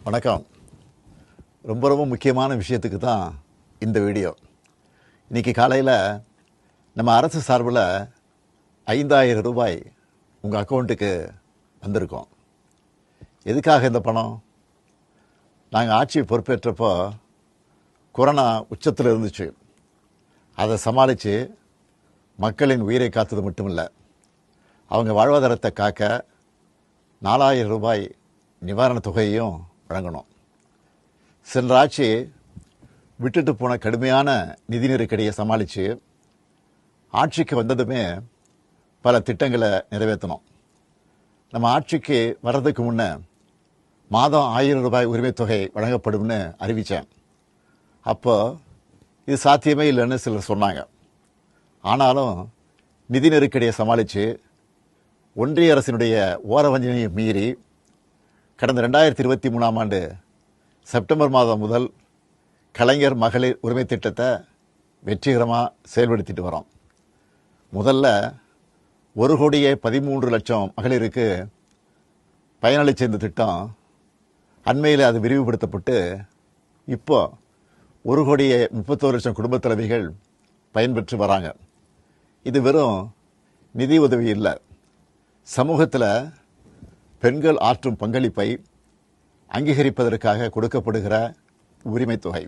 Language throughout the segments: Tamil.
வணக்கம். ரொம்ப முக்கியமான விஷயத்துக்கு தான் இந்த வீடியோ. இன்றைக்கி காலையில் நம்ம அரசு சார்பில் 5,000 ரூபாய் உங்கள் அக்கௌண்ட்டுக்கு வந்திருக்கோம். எதுக்காக இந்த பணம்? நாங்கள் ஆட்சி பொறுப்பேற்றப்போ கொரோனா உச்சத்தில் இருந்துச்சு. அதை சமாளித்து மக்களின் உயிரை காத்தது மட்டும் இல்லை, அவங்க வாழ்வாதாரத்தை காக்க 4,000 ரூபாய் நிவாரணத் தொகையையும் வழங்கணும். சென்ற ஆட்சி விட்டுட்டு போன கடுமையான நிதி நெருக்கடியை சமாளித்து ஆட்சிக்கு வந்ததுமே பல திட்டங்களை நிறைவேற்றணும். நம்ம ஆட்சிக்கு வர்றதுக்கு முன்னே மாதம் 1,000 ரூபாய் உரிமைத் தொகை வழங்கப்படும்னு அறிவித்தேன். அப்போது இது சாத்தியமே இல்லைன்னு சிலர் சொன்னாங்க. ஆனாலும் நிதி நெருக்கடியை சமாளித்து ஒன்றிய அரசினுடைய ஓரவஞ்சனையை மீறி கடந்த 2023ஆம் ஆண்டு செப்டம்பர் மாதம் முதல் கலைஞர் மகளிர் உரிமை திட்டத்தை வெற்றிகரமாக செயல்படுத்திட்டு வரோம். முதல்ல 1,13,00,000 மகளிருக்கு பயனளித்த இந்த திட்டம் அண்மையில் அது விரிவுபடுத்தப்பட்டு இப்போ 1,31,00,000 குடும்பத் தலைவிகள் பயன்பெற்று வராங்க. இது வெறும் நிதி உதவி இல்லை, சமூகத்தில் பெண்கள் ஆற்றும் பங்களிப்பை அங்கீகரிப்பதற்காக கொடுக்கப்படுகிற உரிமை தொகை.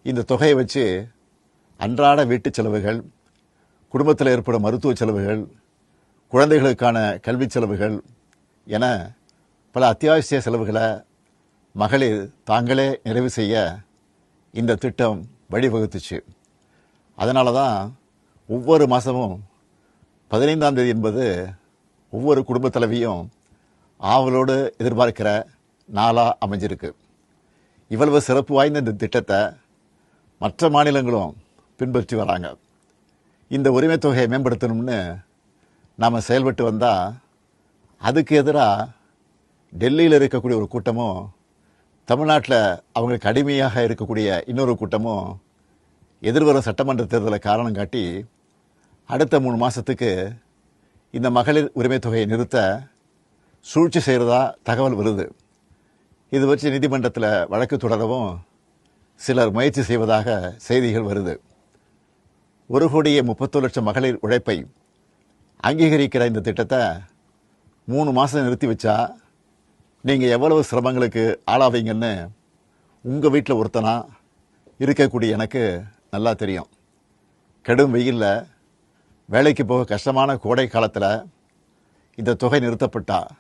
இந்த தொகையை வச்சு அன்றாட வீட்டு செலவுகள், குடும்பத்தில் ஏற்படும் மருத்துவ செலவுகள், குழந்தைகளுக்கான கல்வி செலவுகள் என பல அத்தியாவசிய செலவுகளை மகளிர் தாங்களே நிறைவு செய்ய இந்த திட்டம் வழிவகுத்துச்சு. அதனால தான் ஒவ்வொரு மாதமும் 15ஆம் தேதி என்பது ஒவ்வொரு குடும்பத் தலைவியும் ஆவலோடு எதிர்பார்க்கிற நாளாக அமைஞ்சிருக்கு. இவ்வளவு சிறப்பு வாய்ந்த இந்த திட்டத்தை மற்ற மாநிலங்களும் பின்பற்றி வராங்க. இந்த உரிமை தொகையை மேம்படுத்தணும்னு நாம் செயல்பட்டு வந்தால் அதுக்கு எதிராக டெல்லியில் இருக்கக்கூடிய ஒரு கூட்டமும், தமிழ்நாட்டில் அவங்களுக்கு அடிமையாக இருக்கக்கூடிய இன்னொரு கூட்டமும் எதிர்வரும் சட்டமன்ற தேர்தலை காரணம் காட்டி அடுத்த 3 மாதத்துக்கு இந்த மகளிர் உரிமை தொகையை நிறுத்த சூழ்ச்சி செய்கிறதா தகவல் வருது. இது வச்சு நீதிமன்றத்தில் வழக்கு தொடரவும் சிலர் முயற்சி செய்வதாக செய்திகள் வருது. 1,31,00,000 மகளிர் உழைப்பை அங்கீகரிக்கிற இந்த திட்டத்தை 3 மாதம் நிறுத்தி வச்சா நீங்கள் எவ்வளவு சிரமங்களுக்கு ஆளாவீங்கன்னு உங்கள் வீட்டில் ஒருத்தனா இருக்கக்கூடிய எனக்கு நல்லா தெரியும். கடும் வெயிலில் வேலைக்கு போக கஷ்டமான கோடை காலத்தில் இந்த தொகை நிறுத்தப்பட்டால்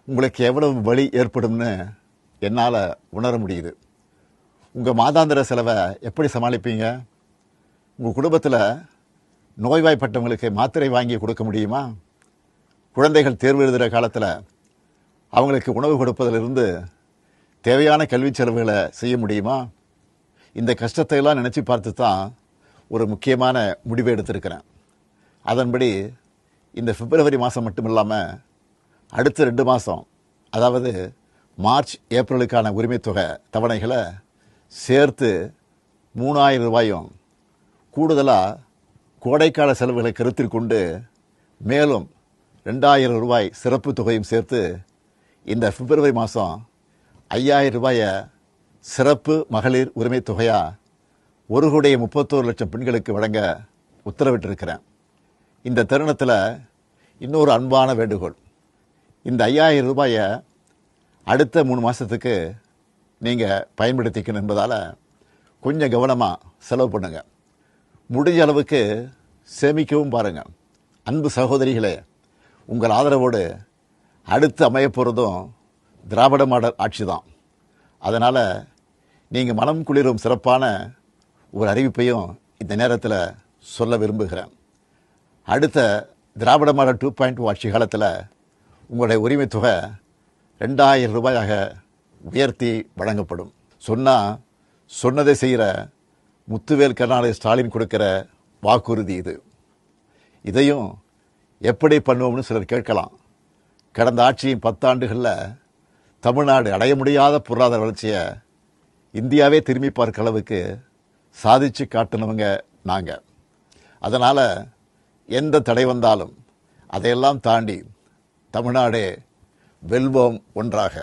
உங்களுக்கு எவ்வளவு வலி ஏற்படும்னு என்னால் உணர முடியுது. உங்கள் மாதாந்திர செலவை எப்படி சமாளிப்பீங்க? உங்கள் குடும்பத்தில் நோய்வாய்ப்பட்டவங்களுக்கு மாத்திரை வாங்கி கொடுக்க முடியுமா? குழந்தைகள் தேர்வு எழுதுகிற காலத்தில் அவங்களுக்கு உணவு கொடுப்பதிலிருந்து தேவையான கல்வி செலவுகளை செய்ய முடியுமா? இந்த கஷ்டத்தையெல்லாம் நினச்சி பார்த்து தான் ஒரு முக்கியமான முடிவை எடுத்திருக்கிறேன். அதன்படி இந்த பிப்ரவரி மாதம் மட்டும் இல்லாமல் அடுத்த 2 மாதம், அதாவது மார்ச் ஏப்ரலுக்கான உரிமை தொகை தவணைகளை சேர்த்து 3,000 ரூபாயும், கூடுதலாக கோடைக்கால செலவுகளை கருத்தில் கொண்டு மேலும் 2,000 ரூபாய் சிறப்பு தொகையும் சேர்த்து இந்த பிப்ரவரி மாதம் 5,000 ரூபாயை சிறப்பு மகளிர் உரிமை தொகையாக 1,31,00,000 பெண்களுக்கு வழங்க உத்தரவிட்டிருக்கிறேன். இந்த தருணத்தில் இன்னொரு அன்பான வேண்டுகோள். இந்த 5,000 ரூபாயை அடுத்த 3 மாதத்துக்கு நீங்கள் பயன்படுத்திக்கணும் என்பதால் கொஞ்சம் கவனமாக செலவு பண்ணுங்கள். முடிஞ்ச அளவுக்கு சேமிக்கவும் பாருங்கள். அன்பு சகோதரிகளே, உங்கள் ஆதரவோடு அடுத்து அமையப்போகிறதும் திராவிட மாடல் ஆட்சி தான். அதனால் நீங்கள் மனம் குளிரும் சிறப்பான ஒரு அறிவிப்பையும் இந்த நேரத்தில் சொல்ல விரும்புகிறேன். அடுத்த திராவிட மாடல் 2.0 ஆட்சி காலத்தில் உங்களுடைய உரிமை தொகை 2,000 ரூபாயாக உயர்த்தி வழங்கப்படும். சொன்னதை செய்கிற முத்துவேல் கருணாநிதி ஸ்டாலின் கொடுக்கிற வாக்குறுதி இது. இதையும் எப்படி பண்ணுவோம்னு சிலர் கேட்கலாம். கடந்த ஆட்சியின் 10 ஆண்டுகளில் தமிழ்நாடு அடைய முடியாத பொருளாதார வளர்ச்சியை இந்தியாவே திரும்பி பார்க்க அளவுக்கு சாதித்து காட்டினவங்க நாங்கள். அதனால் எந்த தடை வந்தாலும் அதையெல்லாம் தாண்டி தமிழ்நாடே வெல்வோம் ஒன்றாக.